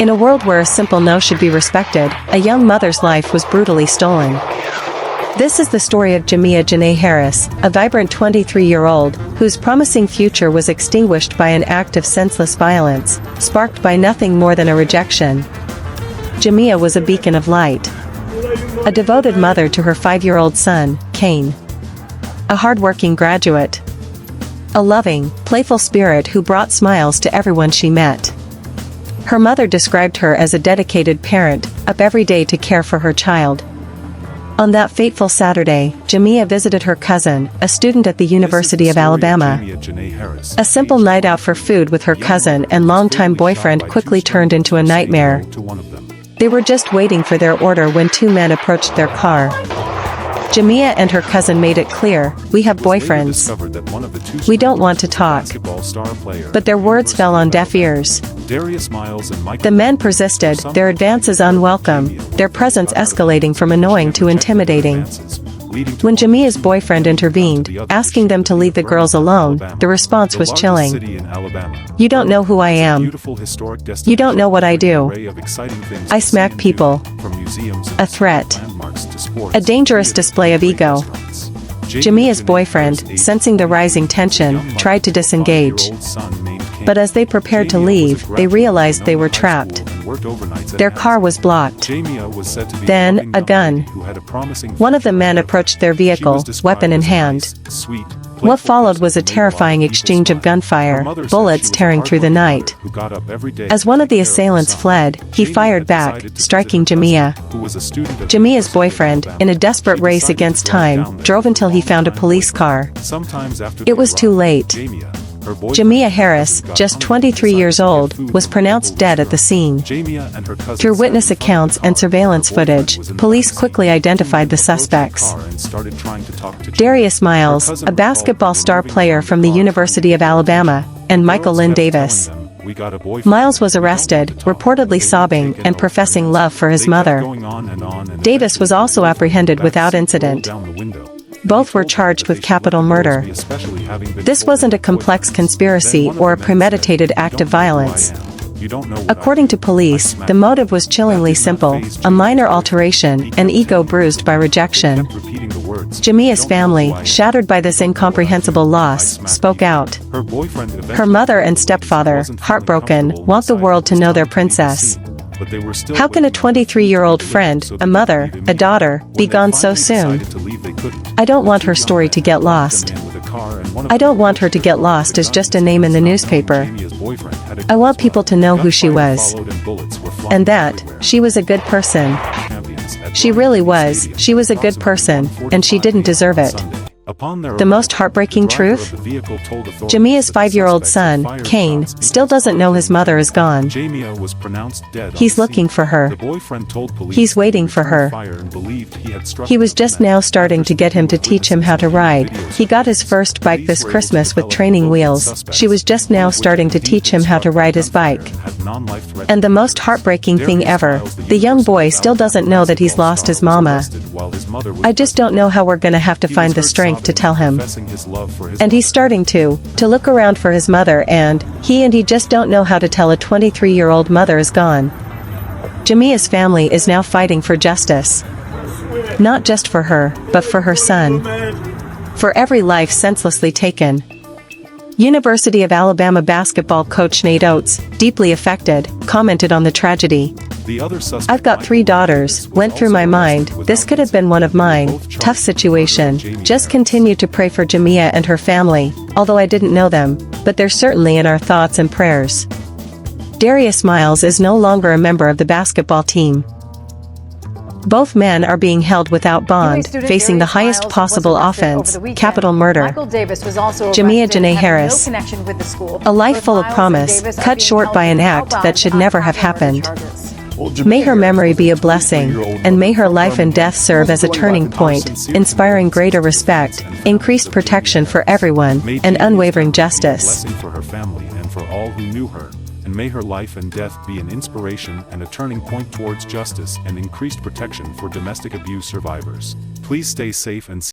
In a world where a simple no should be respected, a young mother's life was brutally stolen. This is the story of Jamia Janae Harris, a vibrant 23-year-old, whose promising future was extinguished by an act of senseless violence, sparked by nothing more than a rejection. Jamia was a beacon of light. A devoted mother to her 5-year-old son, Kane. A hardworking graduate. A loving, playful spirit who brought smiles to everyone she met. Her mother described her as a dedicated parent, up every day to care for her child. On that fateful Saturday, Jamia visited her cousin, a student at the University of Alabama. A simple night out for food with her cousin and longtime boyfriend quickly turned into a nightmare. They were just waiting for their order when two men approached their car. Jamia and her cousin made it clear, "We have boyfriends. We don't want to talk." But their words fell on deaf ears. The men persisted, their advances unwelcome, their presence escalating from annoying to intimidating. When Jamia's boyfriend intervened, asking them to leave the girls alone, the response was chilling. "You don't know who I am. You don't know what I do. I smack people." A threat. A dangerous display of ego. Jamia's boyfriend, sensing the rising tension, tried to disengage. But as they prepared to leave, they realized they were trapped. Their car was blocked. Then, a gun. One of the men approached their vehicle, weapon in hand. What followed was a terrifying exchange of gunfire, bullets tearing through the night. As one of the assailants fled, he fired back, striking Jamia. Jamia's boyfriend, in a desperate race against time, drove until he found a police car. It was too late. Jamia Harris, just 23 years old, was pronounced dead at the scene. Through witness accounts and surveillance footage, police quickly identified the suspects. Darius Miles, a basketball star player from the University of Alabama, and Michael Lynn Davis. Miles was arrested, reportedly sobbing and professing love for his mother. Davis was also apprehended without incident. Both were charged with capital murder. This wasn't a complex conspiracy or a premeditated act of violence. According to police, the motive was chillingly simple, a minor alteration, an ego bruised by rejection. Jamia's family, shattered by this incomprehensible loss, spoke out. Her mother and stepfather, heartbroken, want the world to know their princess. How can a 23-year-old friend, a mother, a daughter, be gone so soon? I don't want her story to get lost. I don't want her to get lost as just a name in the newspaper. I want people to know who she was. And that, she was a good person. She really was, she was a good person, and she didn't deserve it. The most heartbreaking truth? Jamia's 5-year-old son, Kane, still doesn't know his mother is gone. He's looking for her. He's waiting for her. He was just now starting to get him to teach him how to ride. He got his first bike this Christmas with training wheels. She was just now starting to teach him how to ride his bike. And the most heartbreaking thing ever, the young boy still doesn't know that he's lost his mama. I just don't know how we're gonna have to find the strength to tell him. And he's starting to look around for his mother, and he just don't know how to tell a 23-year-old mother is gone. Jamia's family is now fighting for justice. Not just for her, but for her son. For every life senselessly taken. University of Alabama basketball coach Nate Oates, deeply affected, commented on the tragedy. "I've got 3 daughters, went through my mind, this could have been one of mine, tough situation, just continue to pray for Jamia and her family, although I didn't know them, but they're certainly in our thoughts and prayers." Darius Miles is no longer a member of the basketball team. Both men are being held without bond, facing the highest possible offense, capital murder. Jamia Janae Harris. A life full of promise, cut short by an act that should never have happened. May her memory be a blessing, and may her life and death serve as a turning point, inspiring greater respect, increased protection for everyone, and unwavering justice. For her family and for all who knew her, and may her life and death be an inspiration and a turning point towards justice and increased protection for domestic abuse survivors. Please stay safe and